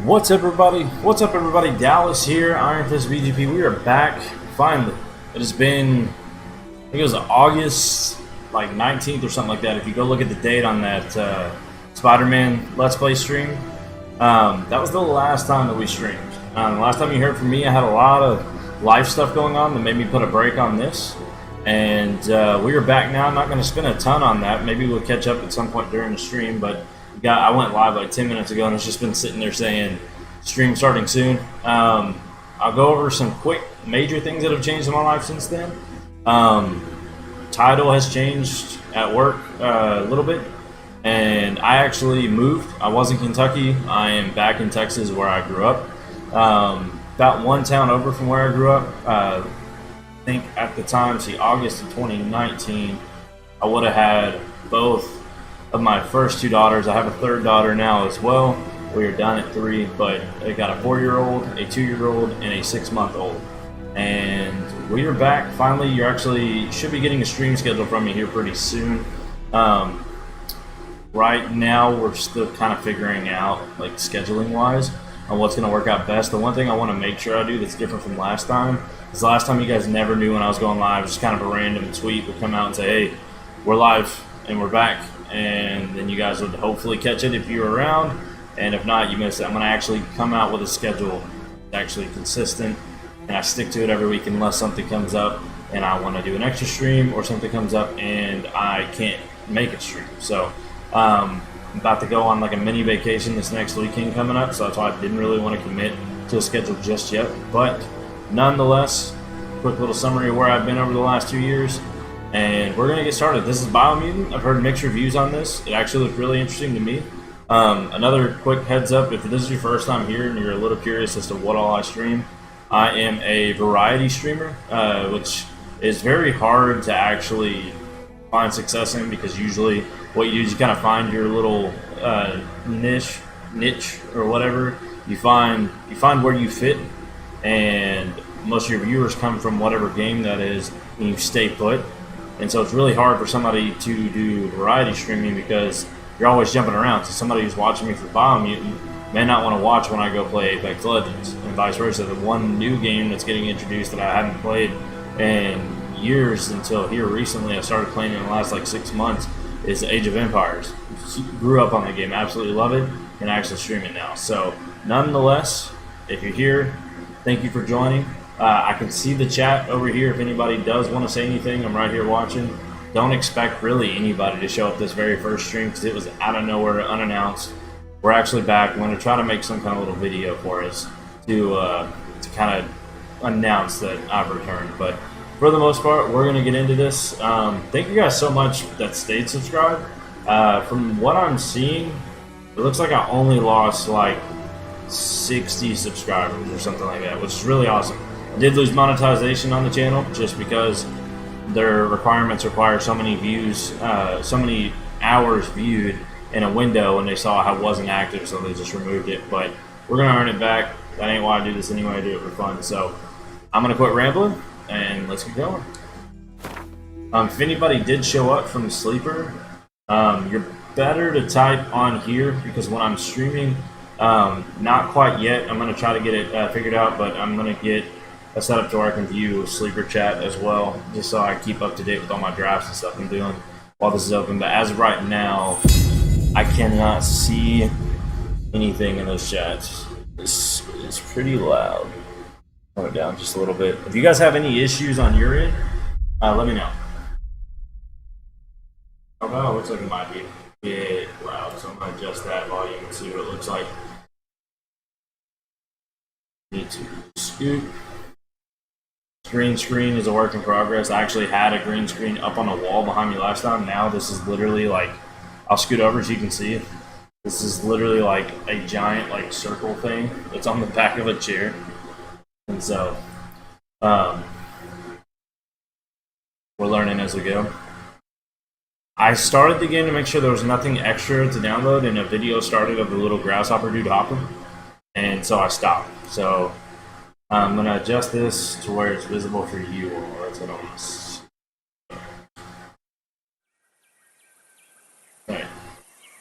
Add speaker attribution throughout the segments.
Speaker 1: What's up, everybody? What's up, everybody? Dallas here, Iron Fist VGP. We are back finally. It has been, I think it was August like 19th or something like that. If you go look at the date on that Spider-Man Let's Play stream, that was the last time that we streamed. Last time you heard from me, I had a lot of life stuff going on that made me put a break on this, and we are back now. I'm not going to spend a ton on that. Maybe we'll catch up at some point during the stream, but I went live like 10 minutes ago and it's just been sitting there saying stream starting soon. I'll go over some quick major things that have changed in my life since then. Title has changed at work a little bit, and I actually moved. I was in Kentucky. I am back in Texas where I grew up. About one town over from where I grew up. I think at the time, August of 2019, I would have had both of my first two daughters. I have a third daughter now as well. We are done at 3, but I got a 4-year-old, a 2-year-old, and a 6-month-old. And we are back. Finally, you actually should be getting a stream schedule from me here pretty soon. Right now, we're still kind of figuring out, like, scheduling-wise, on what's going to work out best. The one thing I want to make sure I do that's different from last time is last time you guys never knew when I was going live. Just kind of a random tweet would come out and say, hey, we're live and we're back. And then you guys would hopefully catch it if you were around, and if not, you missed it. I'm going to actually come out with a schedule that's actually consistent, and I stick to it every week unless something comes up and I want to do an extra stream, or something comes up and I can't make a stream. So I'm about to go on like a mini vacation this next weekend coming up, so that's why I didn't really want to commit to a schedule just yet. But nonetheless, quick little summary of where I've been over the last 2 years. And we're going to get started. This is Biomutant. I've heard mixed reviews on this. It actually looked really interesting to me. Another quick heads up, if this is your first time here and you're a little curious as to what all I stream, I am a variety streamer, which is very hard to actually find success in, because usually what you do is you kind of find your little niche or whatever. You find where you fit, and most of your viewers come from whatever game that is, and you stay put. And so it's really hard for somebody to do variety streaming because you're always jumping around. So somebody who's watching me for Biomutant may not want to watch when I go play Apex Legends, and vice versa. The one new game that's getting introduced that I haven't played in years until here recently, I started playing in the last like 6 months, is Age of Empires. Grew up on the game, absolutely love it, and I actually stream it now. So nonetheless, if you're here, thank you for joining. I can see the chat over here if anybody does want to say anything. I'm right here watching. Don't expect really anybody to show up this very first stream because it was out of nowhere, unannounced. We're actually back. I'm going to try to make some kind of little video for us to kind of announce that I've returned. But for the most part, we're going to get into this. Thank you guys so much that stayed subscribed. From what I'm seeing, it looks like I only lost like 60 subscribers or something like that, which is really awesome. I did lose monetization on the channel just because their requirements require so many views, so many hours viewed in a window, and they saw I wasn't active, so they just removed it. But we're going to earn it back. That ain't why I do this anyway. I do it for fun. So I'm going to quit rambling, and let's get going. If anybody did show up from Sleeper, you're better to type on here, because when I'm streaming, not quite yet. I'm going to try to get it figured out, but I'm going to get a setup to where I can view Sleeper chat as well, just so I keep up to date with all my drafts and stuff I'm doing while this is open. But as of right now, I cannot see anything in those chats. This is pretty loud. Turn it down just a little bit. If you guys have any issues on your end, let me know. Oh, it looks like it might be a bit loud, so I'm going to adjust that volume and see what it looks like. Need to scoot. Green screen is a work in progress. I actually had a green screen up on a wall behind me last time. Now this is literally like, I'll scoot over so you can see it. This is literally like a giant like circle thing that's on the back of a chair. And so we're learning as we go. I started the game to make sure there was nothing extra to download, and a video started of the little grasshopper dude hopping, and so I stopped. So I'm going to adjust this to where it's visible for you all. That's what I want to see. Alright.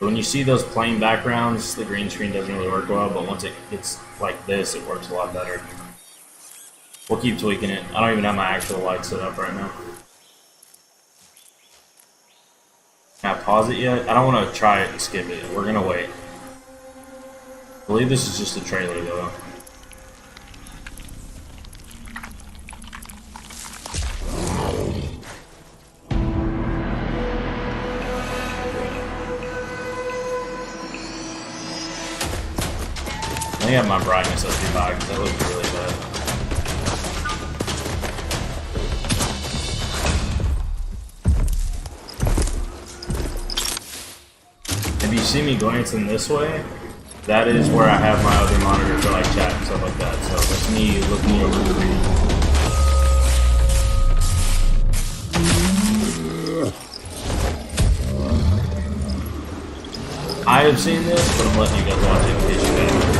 Speaker 1: When you see those plain backgrounds, the green screen doesn't really work well, but once it gets like this, it works a lot better. We'll keep tweaking it. I don't even have my actual light set up right now. Can I pause it yet? I don't want to try it and skip it. We're going to wait. I believe this is just a trailer, though. I have my brightness up too high because that looks really bad. If you see me glancing this way, that is where I have my other monitor for like chat and stuff like that. So that's me looking over the read. I have seen this, but I'm letting you guys watch it in case you haven't.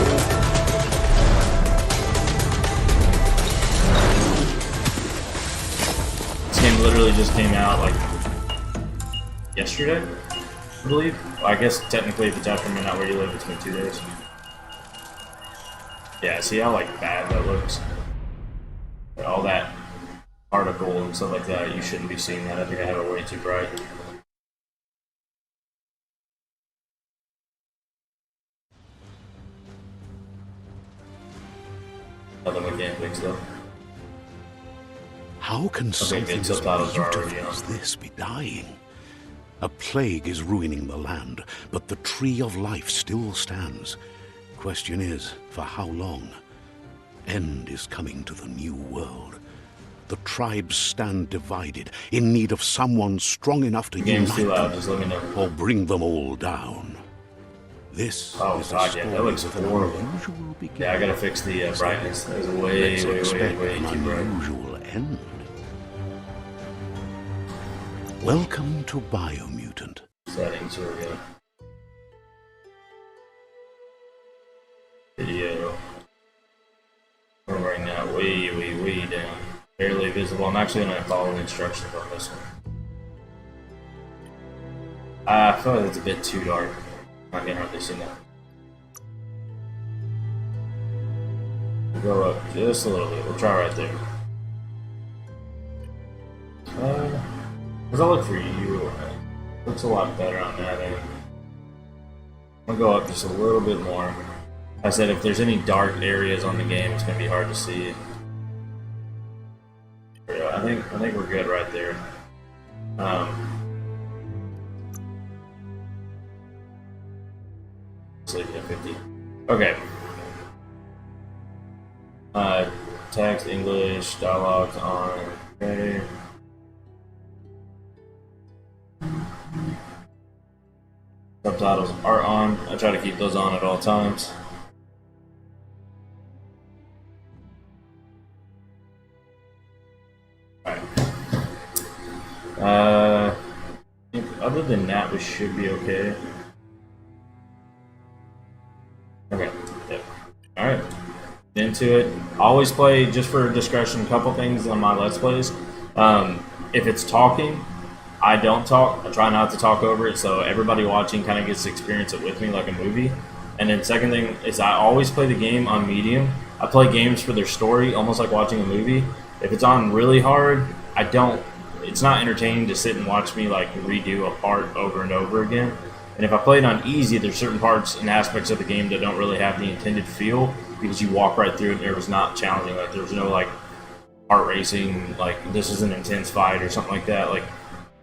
Speaker 1: This game literally just came out like yesterday, I believe. Well, I guess technically if it's after midnight where you live, it's been 2 days. Yeah, see how like bad that looks? All that particle and stuff like that, you shouldn't be seeing that. I think I have it way too bright. Nothing we can't fix though.
Speaker 2: How can something as beautiful as this be dying? A plague is ruining the land, but the tree of life still stands. Question is, for how long? End is coming to the new world. The tribes stand divided, in need of someone strong enough to unite them,
Speaker 1: just let me know.
Speaker 2: Or bring them all down. This is a story
Speaker 1: that looks horrible. Yeah, I gotta fix the brightness. That was way too bright.
Speaker 2: Unusual end. Welcome to Biomutant.
Speaker 1: Settings, here we go. Video. We'll bring that way down. Barely visible. I'm actually gonna follow the instructions on this one. I feel like it's a bit too dark. I can hardly see that. Go up just a little bit. We'll try right there. Does that look for you? Looks a lot better on that end. I'm gonna go up just a little bit more. I said if there's any dark areas on the game, it's gonna be hard to see. I think we're good right there. Let's leave it at 50. Okay. Text, English, dialogues on. Okay. Subtitles are on. I try to keep those on at all times. Alright. Other than that, we should be okay. Okay. Yep. Alright. Into it. Always play, just for discretion, a couple things on my Let's Plays. If it's talking, I don't talk. I try not to talk over it, so everybody watching kind of gets to experience it with me like a movie. And then second thing is I always play the game on medium. I play games for their story, almost like watching a movie. If it's on really hard, it's not entertaining to sit and watch me like redo a part over and over again. And if I play it on easy, there's certain parts and aspects of the game that don't really have the intended feel because you walk right through it and it was not challenging. Like there's no like heart racing, like this is an intense fight or something like that. Like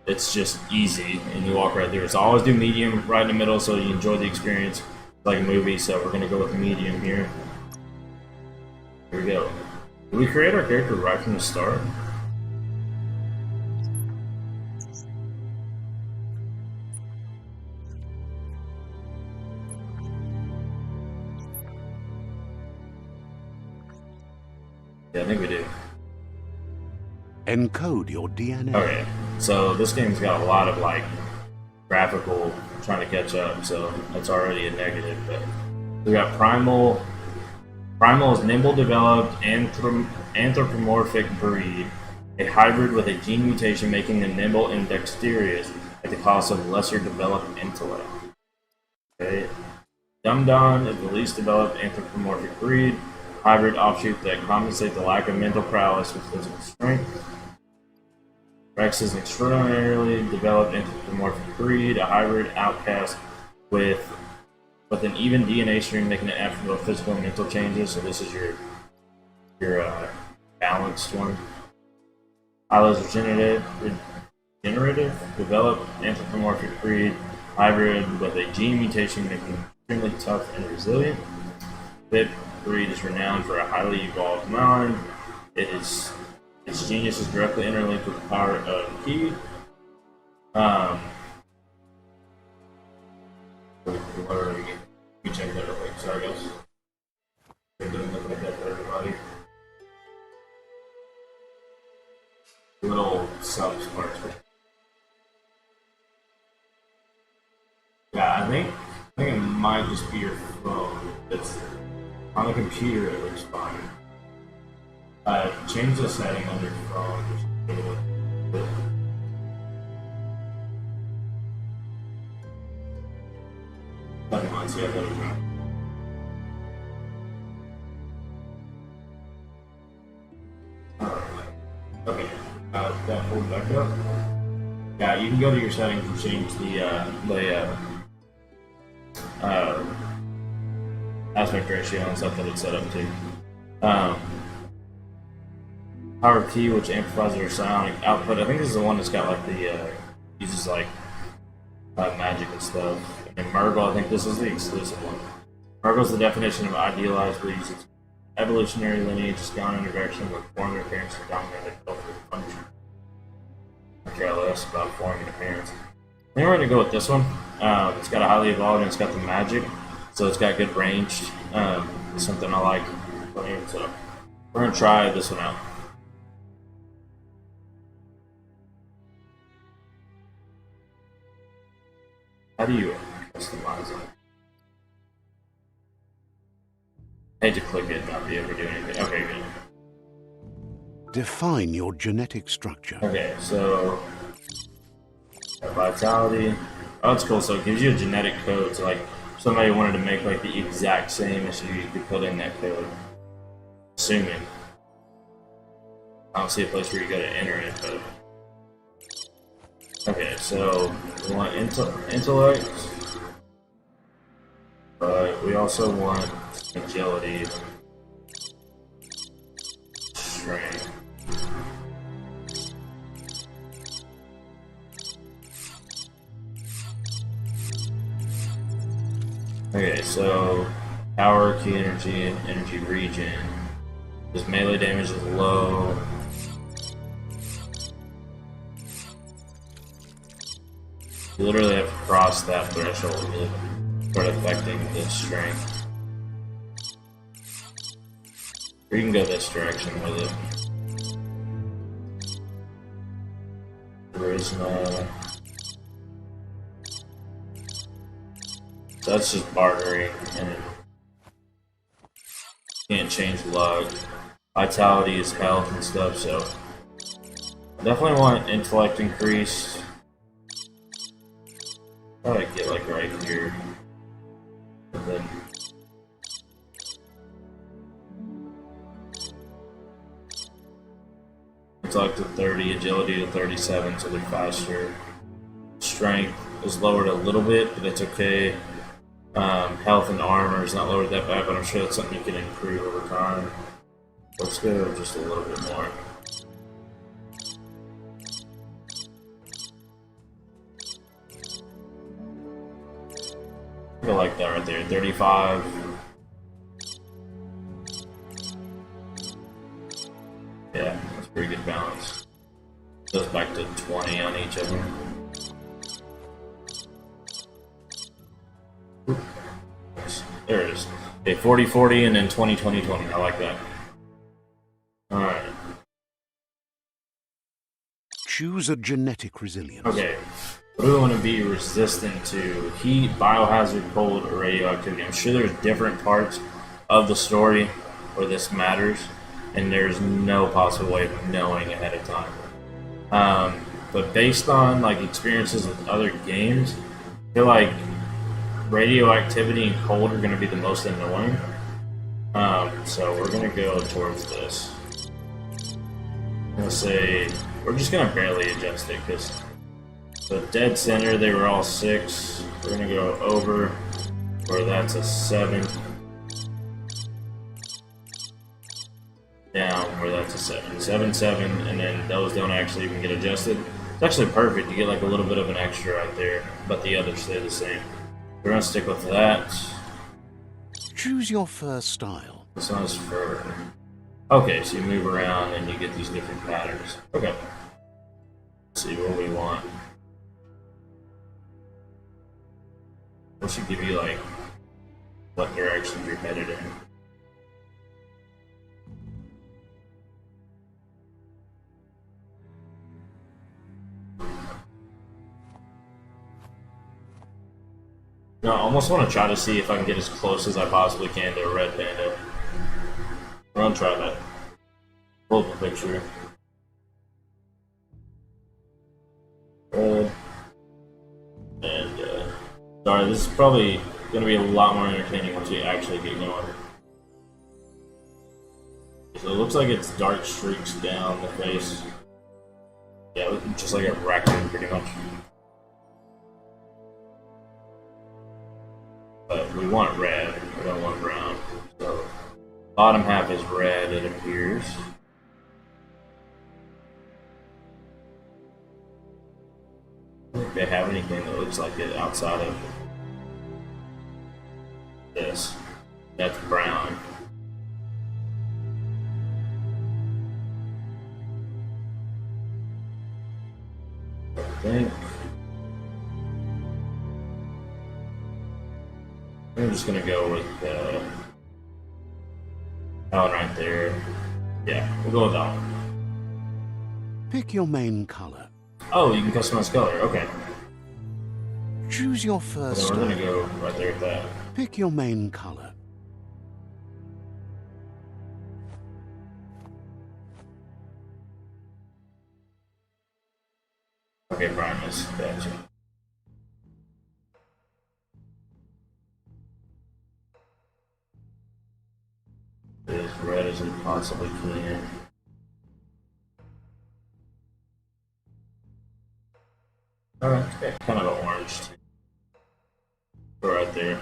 Speaker 1: it's just easy and you walk right through it. So I always do medium right in the middle so you enjoy the experience like a movie. So we're gonna go with medium here. Here we go. Did we create our character right from the start? Yeah, I think we do.
Speaker 2: Encode your DNA.
Speaker 1: Okay, so this game's got a lot of like graphical trying to catch up, so that's already a negative. But we got Primal. Primal is nimble developed anthropomorphic breed, a hybrid with a gene mutation making them nimble and dexterous at the cost of lesser developed intellect. Okay. Dumdon is the least developed anthropomorphic breed, hybrid offshoot that compensate the lack of mental prowess with physical strength. Rex is an extraordinarily developed anthropomorphic breed, a hybrid outcast with an even DNA stream, making it apt for both physical and mental changes. So this is your balanced one. Hyla's regenerative, developed anthropomorphic breed, hybrid with a gene mutation, making it extremely tough and resilient. This breed is renowned for a highly evolved mind. Its genius is directly interlinked with the power of Ki. Let me check that real quick. Sorry, guys. It doesn't look like that for everybody. Little subs parts. Yeah, I think it might just be your phone. It's on the computer. It looks fine. Change the setting on your phone. Nothing on, see, I got it wrong. Okay, that pulled back up. Yeah, you can go to your settings and change the aspect ratio and stuff that it's set up to. Power Key, which amplifies their sonic output. I think this is the one that's got like the uses like magic and stuff. And Murgle, I think this is the exclusive one. Murgle is the definition of idealized breeds. Its evolutionary lineage has gone in a direction where form their appearance and dominate cultural function. I care less about forming appearance. I think we're going to go with this one. It's got a highly evolved and it's got the magic, so it's got good range. It's something I like. So we're going to try this one out. How do you customize it? I hate to click it and not be able to do anything. Okay, good.
Speaker 2: Define your genetic structure.
Speaker 1: Okay, so vitality. Oh, that's cool. So it gives you a genetic code. So like, if somebody wanted to make like the exact same as you could put in that code. Assuming. I don't see a place where you gotta enter it, but. Okay, so we want intellect, but we also want agility, strength. Okay, so power, key energy, and energy regen. This melee damage is low. You literally have to cross that threshold to start affecting the strength. Or you can go this direction with it. Charisma. So that's just bartering, and you can't change luck. Vitality is health and stuff, so I definitely want intellect increase. Probably get like right here, and then intellect to 30, agility to 37, so they're faster. Strength is lowered a little bit, but it's okay. Health and armor is not lowered that bad, but I'm sure that's something you can improve over time. Let's go just a little bit more. I like that right there. 35. Yeah, that's pretty good balance. Goes back to 20 on each of them. There it is. Okay, 40, 40, and then 20, 20, 20. I like that. Alright.
Speaker 2: Choose a genetic resilience.
Speaker 1: Okay. What do we want to be resistant to? Heat, biohazard, cold, or radioactivity? I'm sure there's different parts of the story where this matters, and there's no possible way of knowing ahead of time. But based on like experiences with other games, I feel like radioactivity and cold are going to be the most annoying. So we're going to go towards this. I'm going to say we're just going to barely adjust it because the dead center, they were all 6. We're going to go over where that's a 7. Down where that's a 7. 7, 7, and then those don't actually even get adjusted. It's actually perfect. You get like a little bit of an extra right there, but the others stay the same. We're going to stick with that.
Speaker 2: Choose your first style.
Speaker 1: This one's for... Okay, so you move around and you get these different patterns. Okay. Let's see what we want. We should give you like what direction you're headed in. No, I almost want to try to see if I can get as close as I possibly can to a red panda. We're gonna try that. Pull up a picture. Red. And, sorry, this is probably going to be a lot more entertaining once we actually get going. So it looks like it's dark streaks down the face. Yeah, just like a raccoon, pretty much. But we want red, we don't want brown. So, bottom half is red, it appears. I don't think they have anything that looks like it outside of this. That's brown. I think I'm just gonna go with that one right there. Yeah, we'll go with that one.
Speaker 2: Pick your main color.
Speaker 1: Oh, you can customize color. Okay.
Speaker 2: Choose your first
Speaker 1: So we're gonna
Speaker 2: style.
Speaker 1: go right there with that.
Speaker 2: Pick your main color.
Speaker 1: Okay, Primus. Gotcha. As red as we possibly can. Alright, okay. Kind of an orange too. Go right there.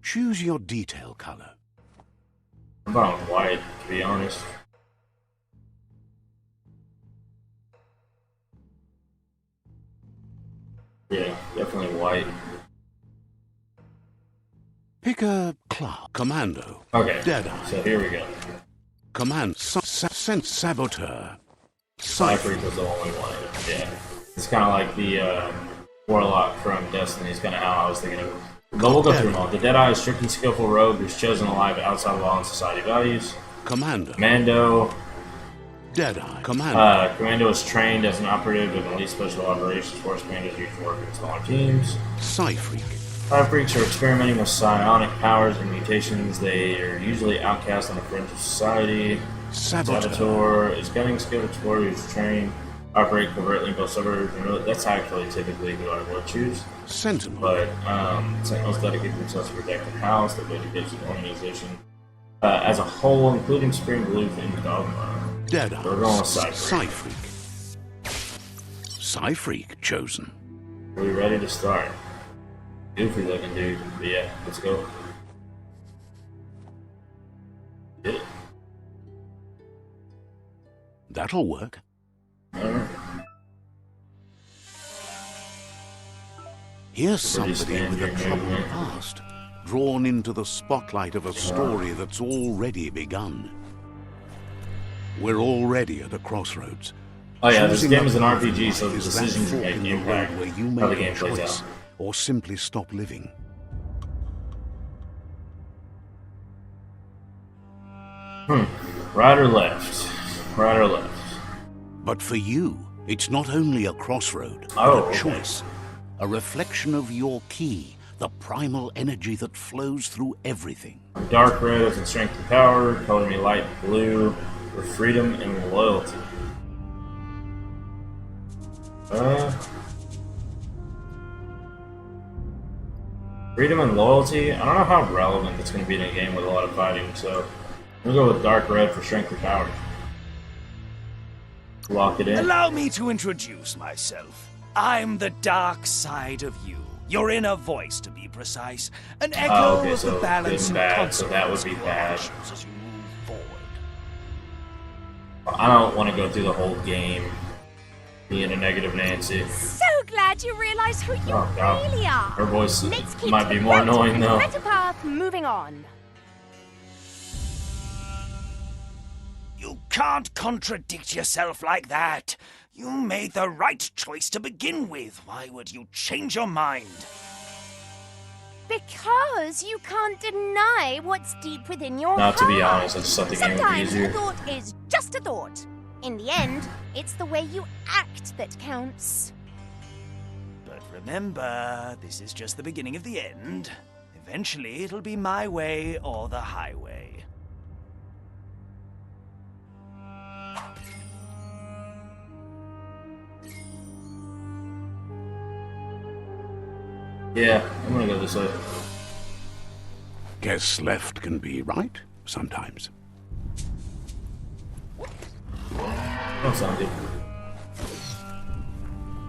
Speaker 2: Choose your detail color.
Speaker 1: I'm about with white, to be honest. Yeah, definitely white.
Speaker 2: Pick a Clark. Commando.
Speaker 1: Okay,
Speaker 2: Deadeye.
Speaker 1: so here we go.
Speaker 2: Command. Sense Saboteur.
Speaker 1: Cypher was the only one. Yeah. It's kind of like the Warlock from Destiny is kind of how I was thinking of it. But we'll go through them all. The Deadeye is strict and skillful rogue who's chosen alive outside of law and society values.
Speaker 2: Commando.
Speaker 1: Commando.
Speaker 2: Deadeye. Commando.
Speaker 1: Commando is trained as an operative in elite special operations force. Commandos usually work in smaller teams.
Speaker 2: Psyphreak.
Speaker 1: Freaks are experimenting with psionic powers and mutations. They are usually outcast on the fringe of society. Saboteur is cunning, skilled explorer who's trained, operate covertly in both suburbs and really, that's actually typically who I would choose.
Speaker 2: Sentinel.
Speaker 1: But Sentinels dedicate themselves to protect the house, the dedication organization as a whole, including Supreme Belief in Dogma.
Speaker 2: Deadeye.
Speaker 1: We're going with Psyphreak.
Speaker 2: Psyphreak chosen.
Speaker 1: Are we ready to start? Goofy looking dude, but yeah, let's go. Did it?
Speaker 2: That'll work.
Speaker 1: Alright.
Speaker 2: Here's somebody
Speaker 1: standard
Speaker 2: with a troubled
Speaker 1: movement.
Speaker 2: past, drawn into the spotlight of a story that's already begun. We're already at a crossroads.
Speaker 1: Oh yeah, this
Speaker 2: Choosing
Speaker 1: game is an
Speaker 2: a path
Speaker 1: RPG, so
Speaker 2: in
Speaker 1: the
Speaker 2: life is that
Speaker 1: decisions you
Speaker 2: fork
Speaker 1: make
Speaker 2: in the
Speaker 1: impact
Speaker 2: road where you
Speaker 1: how the
Speaker 2: make
Speaker 1: game
Speaker 2: a
Speaker 1: plays
Speaker 2: choice,
Speaker 1: out.
Speaker 2: or simply stop living.
Speaker 1: Right or left? Right or left?
Speaker 2: But for you, it's not only a crossroad,
Speaker 1: Oh,
Speaker 2: but a
Speaker 1: okay.
Speaker 2: choice. A reflection of your key, the primal energy that flows through everything.
Speaker 1: Dark red with strength and power, color me light blue for freedom and loyalty. Freedom and loyalty. I don't know how relevant it's going to be in a game with a lot of fighting, so I'm going to go with dark red for strength or power. Lock it in.
Speaker 3: Allow me to introduce myself. I'm the dark side of you. Your inner voice, to be precise. An echo
Speaker 1: okay,
Speaker 3: of
Speaker 1: so
Speaker 3: the balance
Speaker 1: good and
Speaker 3: and
Speaker 1: bad, so that would be bad.
Speaker 3: as you move forward.
Speaker 1: I don't want to go through the whole game being a negative Nancy.
Speaker 4: So glad you realize who you really are.
Speaker 1: Her voice
Speaker 4: Let's keep
Speaker 1: might
Speaker 4: to
Speaker 1: be
Speaker 4: the
Speaker 1: more
Speaker 4: right,
Speaker 1: annoying though.
Speaker 4: better path, moving on.
Speaker 3: You can't contradict yourself like that. You made the right choice to begin with. Why would you change your mind?
Speaker 4: Because you can't deny what's deep within your
Speaker 1: Not
Speaker 4: heart.
Speaker 1: to be honest, I just thought the game would be
Speaker 4: Sometimes
Speaker 1: easier.
Speaker 4: a thought is just a thought. In the end, it's the way you act that counts.
Speaker 3: But remember, this is just the beginning of the end. Eventually, it'll be my way or the highway.
Speaker 1: Yeah, I'm gonna go this way.
Speaker 2: Guess left can be right sometimes.
Speaker 1: That sound good.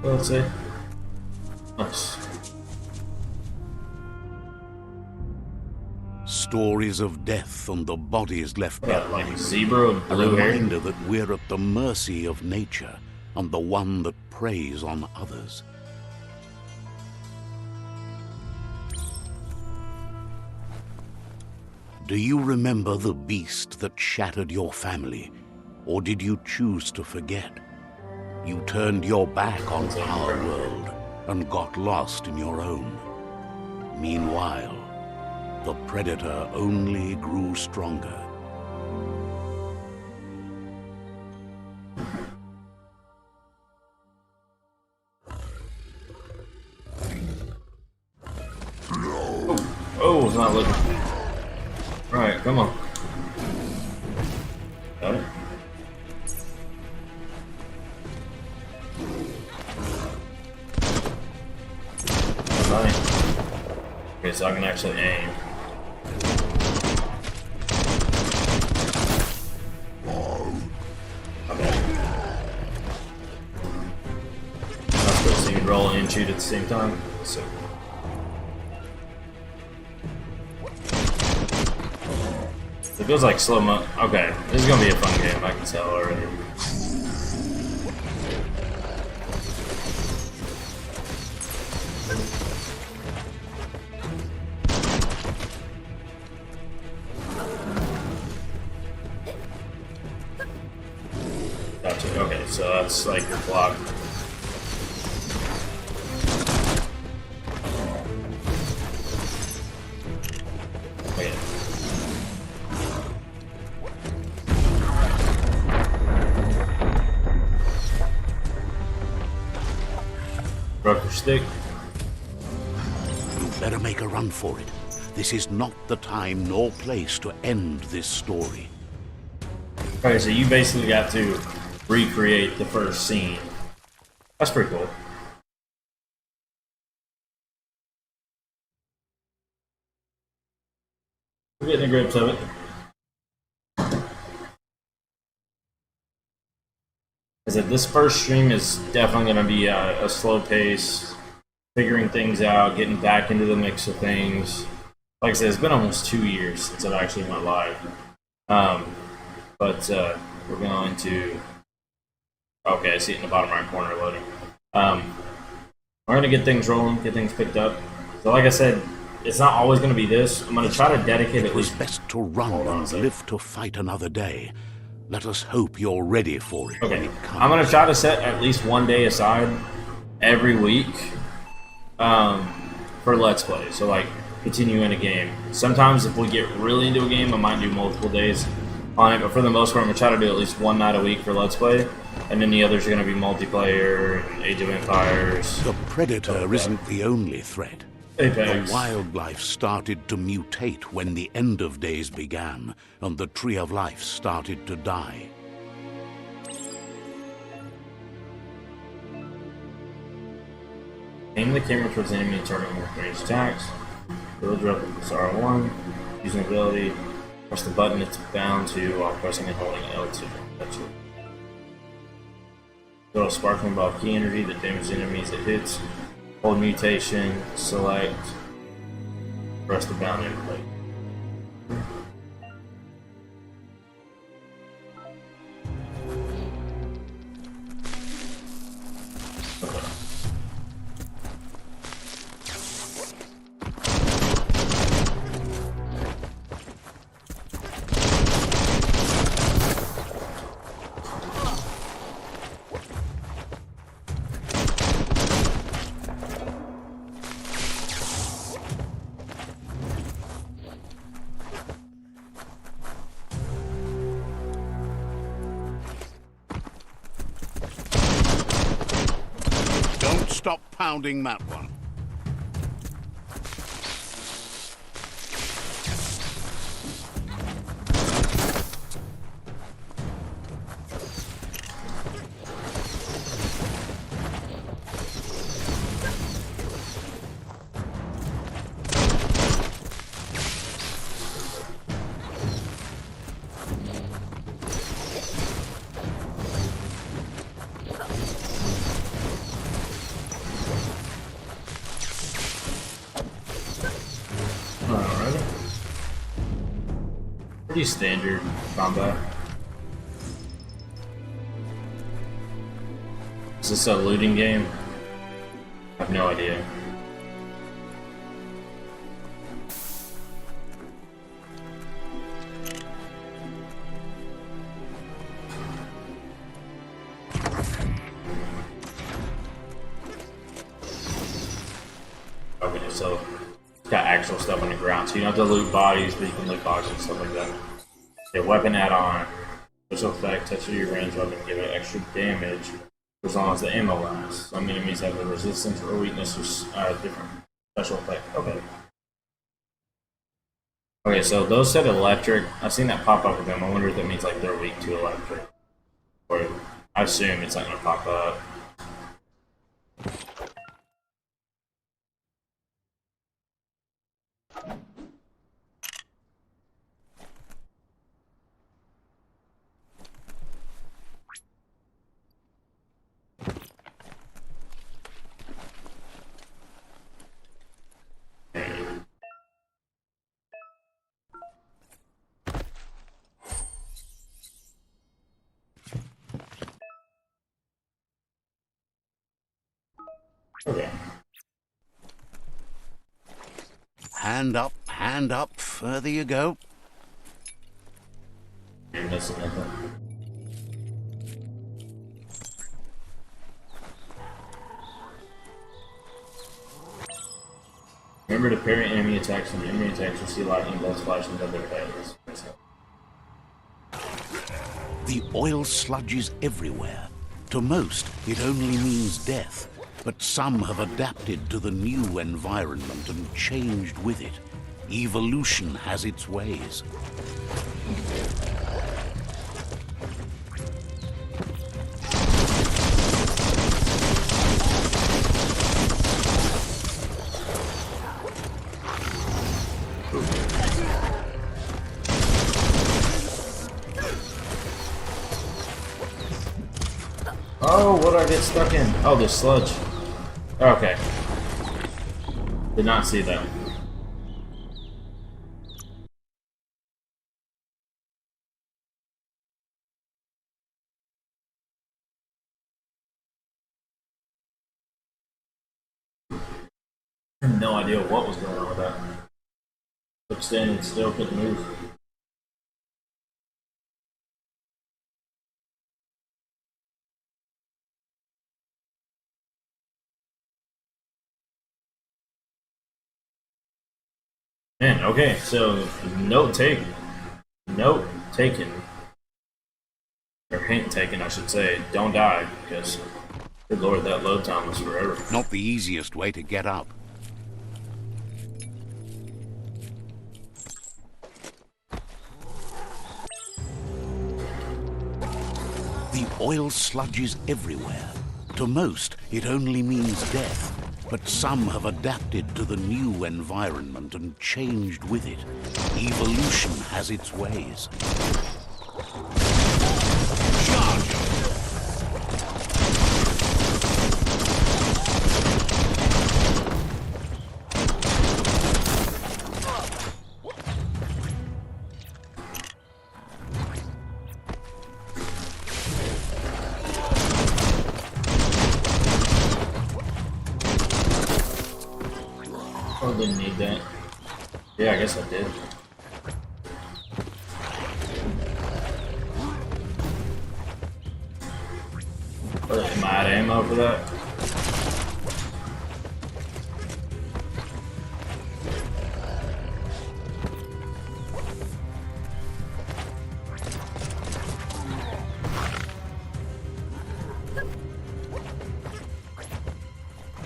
Speaker 1: Well, let's see. Nice.
Speaker 2: Stories of death and the bodies left
Speaker 1: Got like
Speaker 2: behind.
Speaker 1: zebra with
Speaker 2: A
Speaker 1: blue hair.
Speaker 2: reminder that we're at the mercy of nature and the one that preys on others. Do you remember the beast that shattered your family, or did you choose to forget? You turned your back on our world and got lost in your own. Meanwhile, the predator only grew stronger.
Speaker 1: Oh, it's not looking. Alright, come on. Got it. Nice. Okay, so I can actually aim. Okay. That's good, so you can roll and shoot at the same time. So. It feels like slow mo. Okay, this is gonna be a fun game. I can tell already. Gotcha. Okay, so that's like your block. Okay. Broke your stick.
Speaker 2: You better make a run for it. This is not the time nor place to end this story.
Speaker 1: Alright, so you basically got to recreate the first scene. That's pretty cool. We're getting the grips of it. I said, this first stream is definitely going to be a slow pace, figuring things out, getting back into the mix of things. Like I said, it's been almost 2 years since I've actually went live. But we're going to... Okay, I see it in the bottom right corner loading. We're going to get things rolling, get things picked up. So like I said, it's not always going to be this. I'm going to try to dedicate at
Speaker 2: It was
Speaker 1: least...
Speaker 2: best to run and live to fight another day. Let us hope you're ready for it when
Speaker 1: Okay,
Speaker 2: it comes.
Speaker 1: I'm going to try to set at least one day aside every week for Let's Play. So like, continue in a game. Sometimes if we get really into a game, I might do multiple days on it. But for the most part, I'm going to try to do at least one night a week for Let's Play. And then the others are going to be multiplayer, and Age of Empires.
Speaker 2: The predator isn't the only threat.
Speaker 1: Apex.
Speaker 2: The wildlife started to mutate when the end of days began, and the tree of life started to die.
Speaker 1: Aim the camera towards the enemy and target more range attacks. Build up is R1. Using ability, press the button it's bound to while pressing and holding L2. That's it. Throw a sparkling ball of key energy that damages enemies it hits. Hold mutation, select, press the bound interplate.
Speaker 2: Stop pounding that one.
Speaker 1: Pretty standard combat. Is this a looting game? I have no idea. Okay, so it's got actual stuff on the ground, so you don't have to loot bodies, but you can loot boxes and stuff like that. Okay, weapon add-on. Special effect, touch of your range weapon, give it extra damage for as long as the ammo lasts. Some enemies have a resistance or weakness or different special effect. Okay. Okay, so those said electric. I've seen that pop up with them. I wonder if that means like they're weak to electric. Or I assume it's not gonna pop up. Okay.
Speaker 2: Hand up, further you go.
Speaker 1: You're missing nothing. Remember to parry enemy attacks when enemy attacks receive lightning bolts flashing above their heads.
Speaker 2: The oil sludges everywhere. To most, it only means death. But some have adapted to the new environment and changed with it. Evolution has its ways.
Speaker 1: Oh, what did I get stuck in? Oh, the sludge. Okay. Did not see that. No idea what was going on with that. Looked standing still, couldn't move. Man, okay, so note taken. Or hint taken, I should say. Don't die, because, good lord, that load time was forever.
Speaker 2: Not the easiest way to get up. The oil sludges everywhere. To most, it only means death. but some have adapted to the new environment and changed with it. Evolution has its ways. Charge!
Speaker 1: Oh, didn't need that. Yeah, I guess I did. Am I out of ammo for that?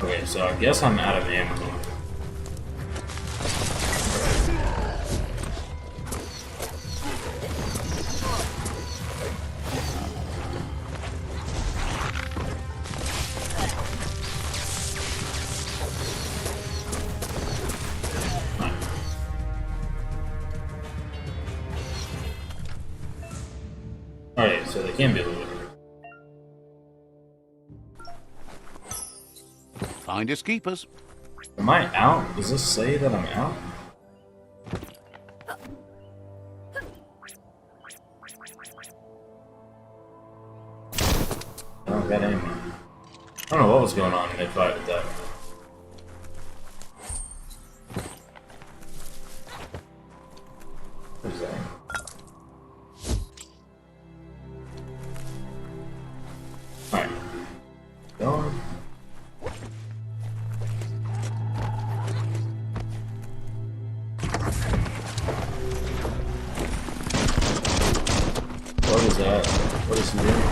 Speaker 1: Okay, so I guess I'm out of ammo. Alright, so they can be looted.
Speaker 2: Finders keepers.
Speaker 1: Am I out? Does this say that I'm out? I don't got any. I don't know what was going on in mid-fight with that. What is that? Alright. Going. What is that? What is he doing?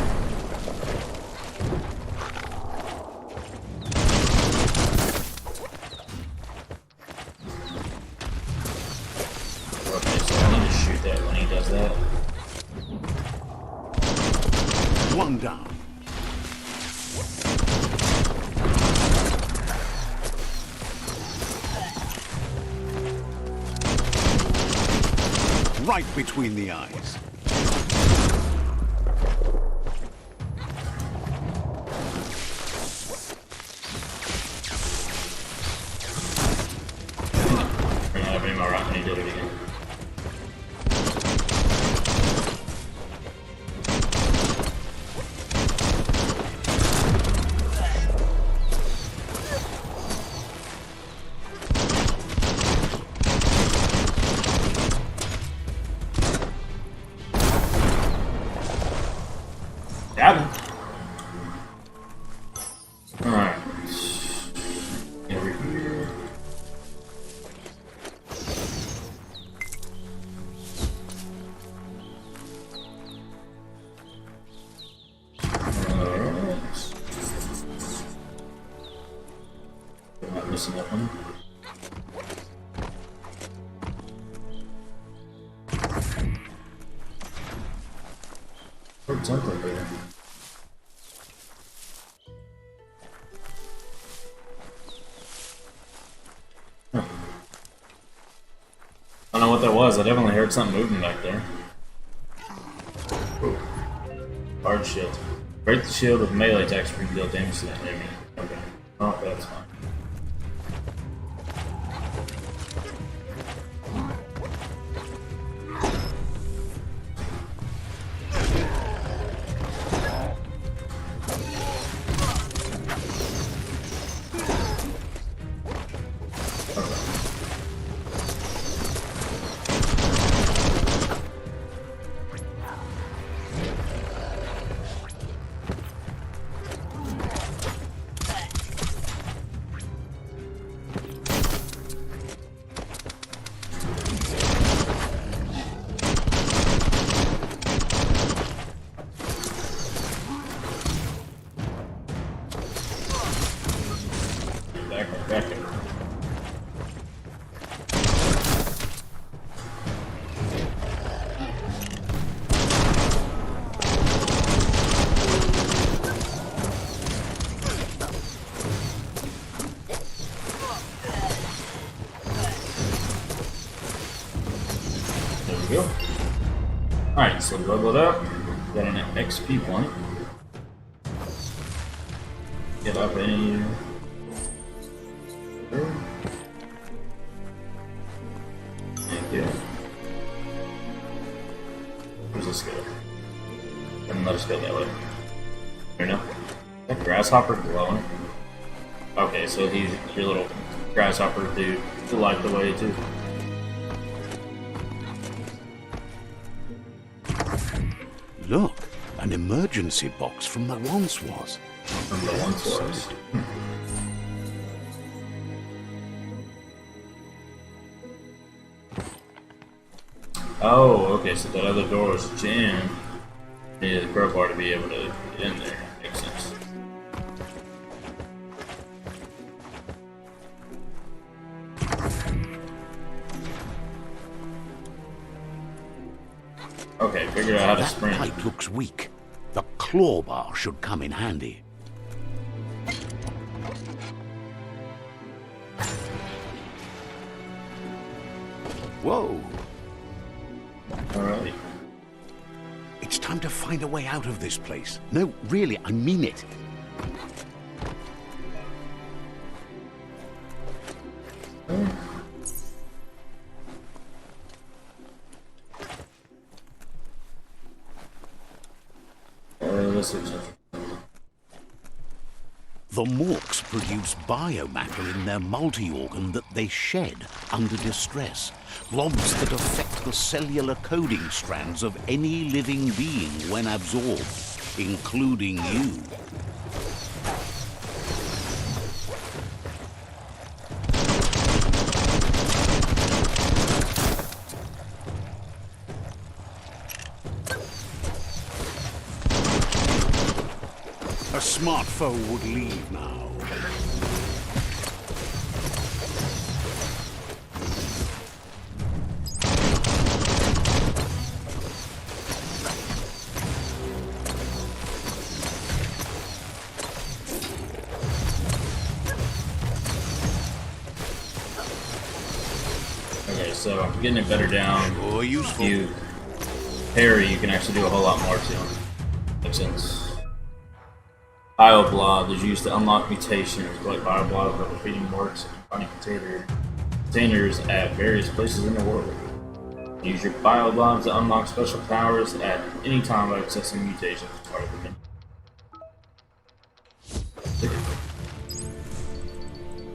Speaker 1: Okay, so I need to shoot that when he does that.
Speaker 2: One down. Right between the eyes.
Speaker 1: Ran out of ammo right when he did it again. Got him. Alright. Over here. Alright. I'm not missing that one. Heard something there. I don't know what that was. I definitely heard something moving back there. Ooh. Hard shield. Break the shield with melee attacks for deal damage to the enemy. Okay. Oh, that's fine. Back it. so level it up. Got an XP point. Get up any. Thank you. Where's this go? And let us go that way. Here now. That grasshopper glowing. Okay, so he's your little grasshopper dude. You like the way too.
Speaker 2: Look, an emergency box from the once was.
Speaker 1: From the once was. Oh, okay, so that other door was jammed. Needed the crowbar to be able to get in there. Makes sense. Okay, figured out how to sprint.
Speaker 2: That pipe looks weak. The claw bar should come in handy. Whoa!
Speaker 1: Alrighty.
Speaker 2: It's time to find a way out of this place. No, really, I mean it.
Speaker 1: This looks interesting.
Speaker 2: The Morks produce biomatter in their multi-organ that they shed under distress. Blobs that affect the cellular coding strands of any living being when absorbed, including you. A smart foe would leave now.
Speaker 1: Okay, so I'm getting it better down.
Speaker 2: Sure useful.
Speaker 1: You parry, you can actually do a whole lot more to him. Makes sense. Bioblob is used to unlock mutations, like Bioblob for defeating Morks and finding containers at various places in the world. Use your Bioblobs to unlock special powers at any time by accessing mutations as part of the menu.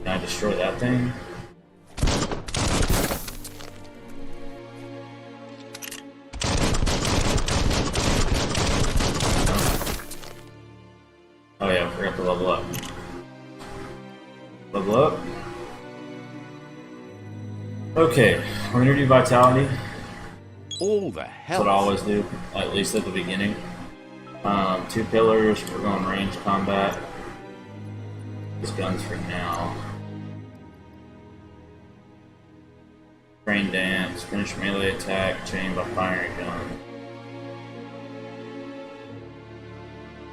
Speaker 1: Can I destroy that thing? Oh yeah, I forgot to level up. Level up. Okay, we're gonna do Vitality.
Speaker 2: All the
Speaker 1: That's
Speaker 2: hell.
Speaker 1: what I always do, at least at the beginning. 2 pillars, we're going range combat. These guns for now. Rain Dance, finish melee attack, chain by firing a gun.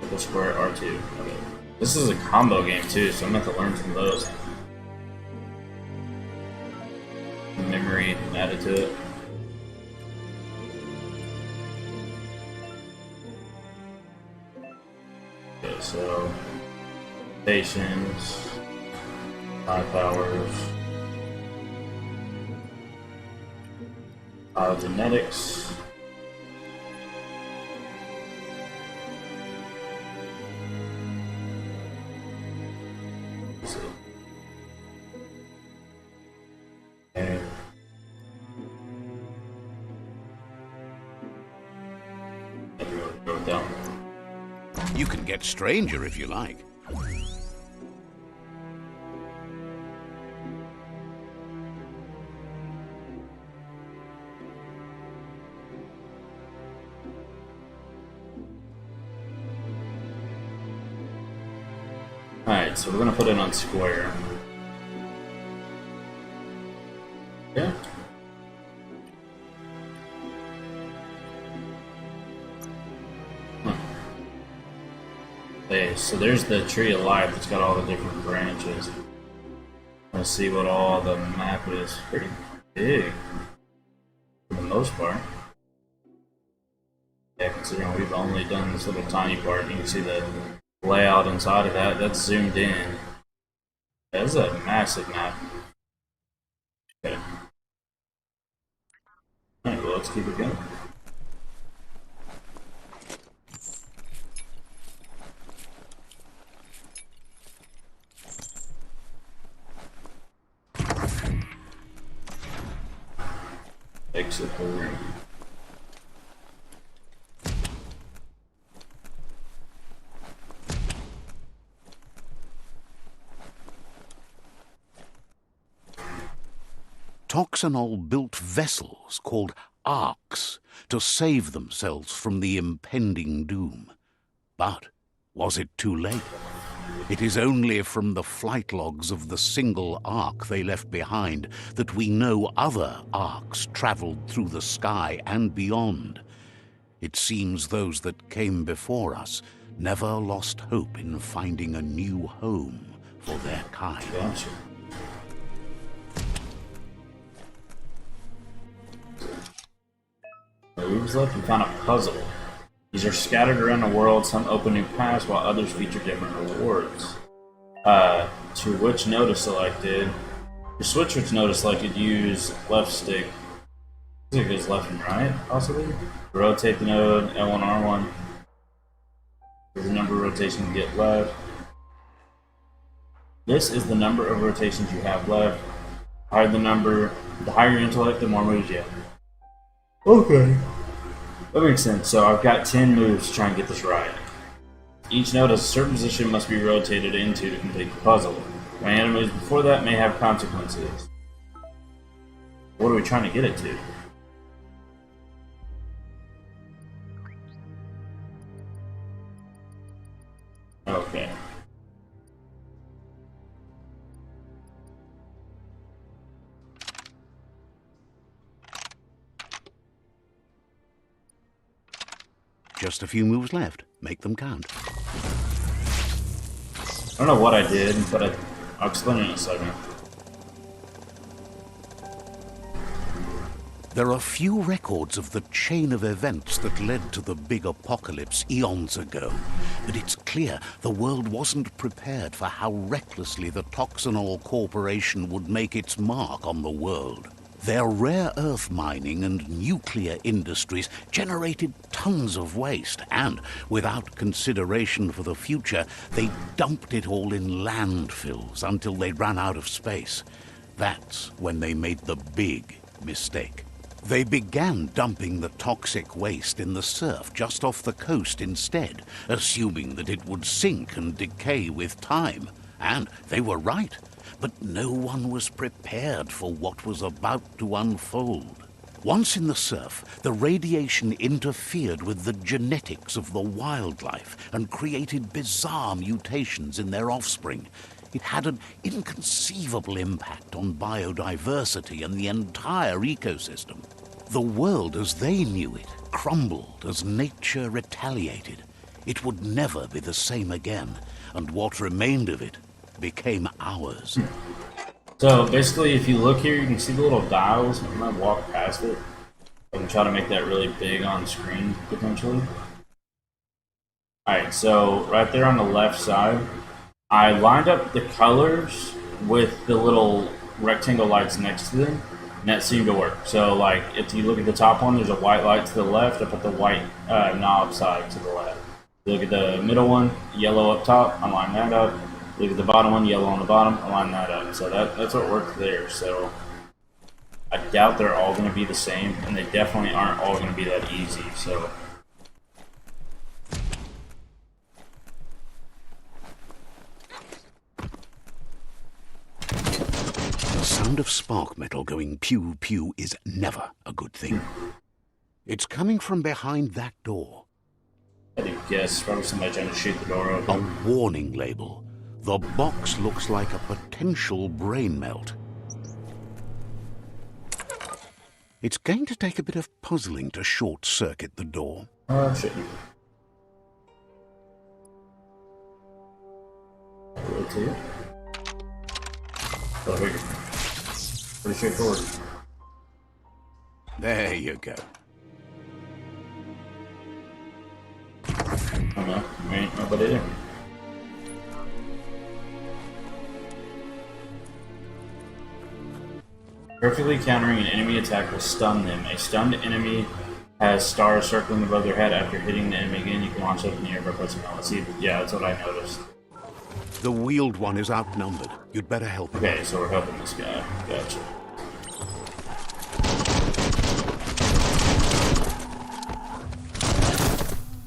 Speaker 1: Triple square R2. Okay. This is a combo game too, so I'm gonna have to learn some of those. Memory added to it. Okay, so stations, 5 powers, genetics. Okay. Go down.
Speaker 2: You can get stranger if you like.
Speaker 1: Alright, so we're gonna put it on square. Yeah. Okay, so there's the tree of life that's got all the different branches. Let's see what all the map is. Pretty big, for the most part. Yeah, considering we've only done this little tiny part, you can see the layout inside of that. That's zoomed in. That's a massive map. Okay. Alright, well, let's keep it going. Exit the room.
Speaker 2: Toxanol built vessels called arks to save themselves from the impending doom. But was it too late? It is only from the flight logs of the single ark they left behind that we know other arks traveled through the sky and beyond. It seems those that came before us never lost hope in finding a new home for their kind.
Speaker 1: Gotcha. Moves left, we found a puzzle. These are scattered around the world, some open new paths, while others feature different rewards. To which node is selected? To switch which node is selected, use left stick. I think it goes left and right, possibly. Rotate the node, L1, R1. There's the number of rotations you get left. This is the number of rotations you have left. The higher your intellect, the more moves you have. Okay. That makes sense. So I've got 10 moves to try and get this right. Each node has a certain position must be rotated into to complete the puzzle. My enemies before that may have consequences. What are we trying to get it to? Okay.
Speaker 2: Just a few moves left. Make them count.
Speaker 1: I don't know what I did, but I'll explain it in a second.
Speaker 2: There are few records of the chain of events that led to the big apocalypse eons ago, but it's clear the world wasn't prepared for how recklessly the Toxanol Corporation would make its mark on the world. Their rare earth mining and nuclear industries generated tons of waste, and without consideration for the future, they dumped it all in landfills until they ran out of space. That's when they made the big mistake. They began dumping the toxic waste in the surf just off the coast instead, assuming that it would sink and decay with time. And they were right. But no one was prepared for what was about to unfold. Once in the surf, the radiation interfered with the genetics of the wildlife and created bizarre mutations in their offspring. It had an inconceivable impact on biodiversity and the entire ecosystem. The world as they knew it crumbled as nature retaliated. It would never be the same again, and what remained of it became ours.
Speaker 1: So basically, if you look here, you can see the little dials. I'm gonna walk past it. I can try to make that really big on screen, potentially. Alright, so right there on the left side, I lined up the colors with the little rectangle lights next to them, and that seemed to work. So like, if you look at the top one, there's a white light to the left. I put the white knob side to the left. Look at the middle one, yellow up top, I line that up. Look at the bottom one, yellow on the bottom, I line that up. So that's what worked there. So I doubt they're all going to be the same, and they definitely aren't all going to be that easy. So
Speaker 2: the sound of spark metal going pew pew is never a good thing. It's coming from behind that door.
Speaker 1: I do guess probably somebody trying to shoot the door
Speaker 2: A
Speaker 1: open.
Speaker 2: warning label. The box looks like a potential brain melt. It's going to take a bit of puzzling to short-circuit the door.
Speaker 1: Shit. Rotate. Oh, here. Pretty straightforward.
Speaker 2: There you go.
Speaker 1: I don't know. I ain't nobody there. Perfectly countering an enemy attack will stun them. A stunned enemy has stars circling above their head. After hitting the enemy again, you can launch up in the air by pressing L. See, yeah, that's what I noticed.
Speaker 2: The wheeled one is outnumbered. You'd better help him.
Speaker 1: Okay, so we're helping this guy. Gotcha.